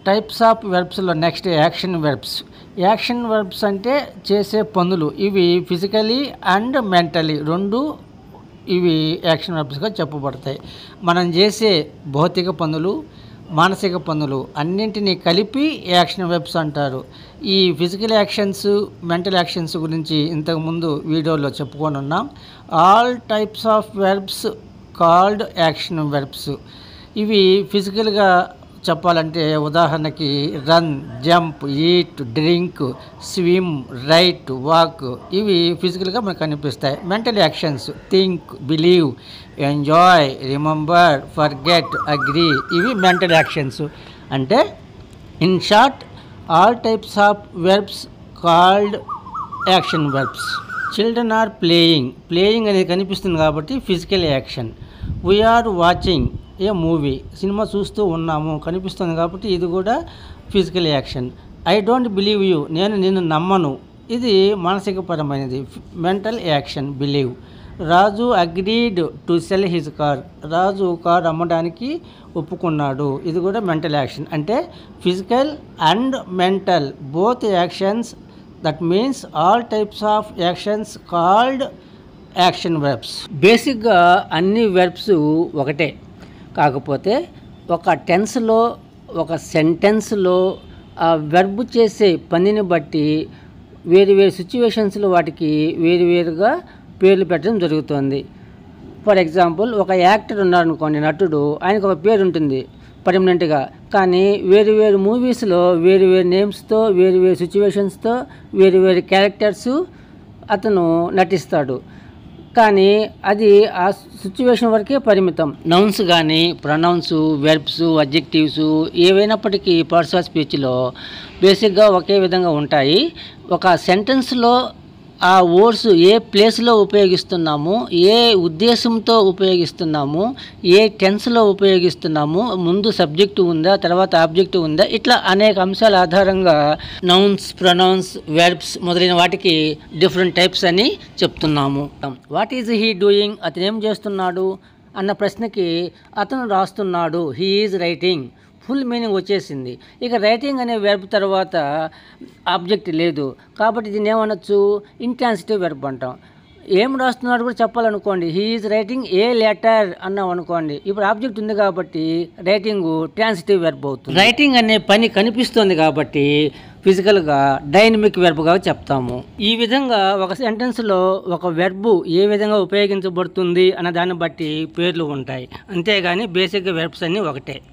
Types of వెర్బ్స్లో next action verbs. Action verbs అంటే చేసే పనులు. ఇవి ఫిజికలీ అండ్ మెంటలీ రెండు ఇవి యాక్షన్ వెర్బ్స్గా చెప్పబడతాయి. మనం చేసే భౌతిక పనులు, మానసిక పనులు అన్నింటినీ కలిపి యాక్షన్ వెర్బ్స్ అంటారు. ఈ ఫిజికల్ యాక్షన్స్, మెంటల్ యాక్షన్స్ గురించి ఇంతకుముందు వీడియోలో చెప్పుకొని ఉన్నాం. All types of verbs called action verbs. ఇవి ఫిజికల్గా చెప్పాలంటే ఉదాహరణకి run, jump, eat, drink, swim, write, walk ఇవి ఫిజికల్గా మనకు కనిపిస్తాయి. Mental actions think, believe, enjoy, remember, forget, agree ఇవి మెంటల్ యాక్షన్స్. అంటే in short all types of verbs called action verbs. Children are playing. Playing అనేది కనిపిస్తుంది కాబట్టి physical action. We are watching a movie. Cinema చూస్తూ ఉన్నాము కనిపిస్తుంది కాబట్టి ఇది కూడా physical action. I don't believe you. నేను నిన్ను నమ్మను. ఇది మానసికపరమైనది, mental action believe. Raju agreed to sell his car. Raju car అమ్మడానికి ఒప్పుకున్నాడు. ఇది కూడా మెంటల్ యాక్షన్. అంటే physical and mental both actions. That means all types of actions called action verbs. బేసిక్గా అన్ని వెర్బ్స్ ఒకటే, కాకపోతే ఒక టెన్స్లో, ఒక సెంటెన్స్లో ఆ వెర్బ్ చేసే పనిని బట్టి వేరు వేరు సిచ్యువేషన్స్లో వాటికి వేరువేరుగా పేర్లు పెట్టడం జరుగుతుంది. ఫర్ ఎగ్జాంపుల్ ఒక యాక్టర్ ఉన్నారనుకోండి, నటుడు, ఆయనకు ఒక పేరు ఉంటుంది పర్మనెంట్గా. కానీ వేరు వేరు మూవీస్లో వేరు వేరు నేమ్స్తో, వేరు వేరు సిచ్యువేషన్స్తో, వేరు వేరు క్యారెక్టర్స్ అతను నటిస్తాడు. కానీ అది ఆ సిచ్యువేషన్ వరకే పరిమితం. నౌన్స్ కానీ, ప్రొనౌన్స్, వెర్బ్స్, అడ్జెక్టివ్స్ ఏవైనప్పటికీ పార్ట్స్ ఆఫ్ స్పీచ్లో బేసిక్గా ఒకే విధంగా ఉంటాయి. ఒక సెంటెన్స్లో ఆ వర్డ్స్ ఏ ప్లేస్లో ఉపయోగిస్తున్నాము, ఏ ఉద్దేశంతో ఉపయోగిస్తున్నాము, ఏ టెన్స్లో ఉపయోగిస్తున్నాము, ముందు సబ్జెక్టు ఉందా, తర్వాత ఆబ్జెక్టు ఉందా, ఇట్లా అనేక అంశాల ఆధారంగా నౌన్స్, ప్రొనౌన్స్, వెర్బ్స్ మొదలైన వాటికి డిఫరెంట్ టైప్స్ అని చెప్తున్నాము. What is he doing. అతను ఏం చేస్తున్నాడు అన్న ప్రశ్నకి అతను రాస్తున్నాడు, he is writing. Full meaning వచ్చేసింది. ఇక రైటింగ్ అనే వెర్బ్ తర్వాత ఆబ్జెక్ట్ లేదు కాబట్టి దీన్ని ఏమనొచ్చు, ఇంట్రాన్సిటివ్ వెర్బ్ అంటాం. ఏం రాస్తున్నాడు కూడా చెప్పాలనుకోండి, he is writing a letter అన్నాం అనుకోండి, ఇప్పుడు ఆబ్జెక్ట్ ఉంది కాబట్టి రైటింగ్ ట్రాన్సిటివ్ వెర్బ్ అవుతుంది. రైటింగ్ అనే పని కనిపిస్తుంది కాబట్టి ఫిజికల్గా డైనమిక్ వెర్బ్గా చెప్తాము. ఈ విధంగా ఒక సెంటెన్స్లో ఒక వెర్బ్ ఏ విధంగా ఉపయోగించబడుతుంది అన్న దాన్ని బట్టి పేర్లు ఉంటాయి. అంతేగాని బేసిక్గా వెర్బ్స్ అన్నీ ఒకటే.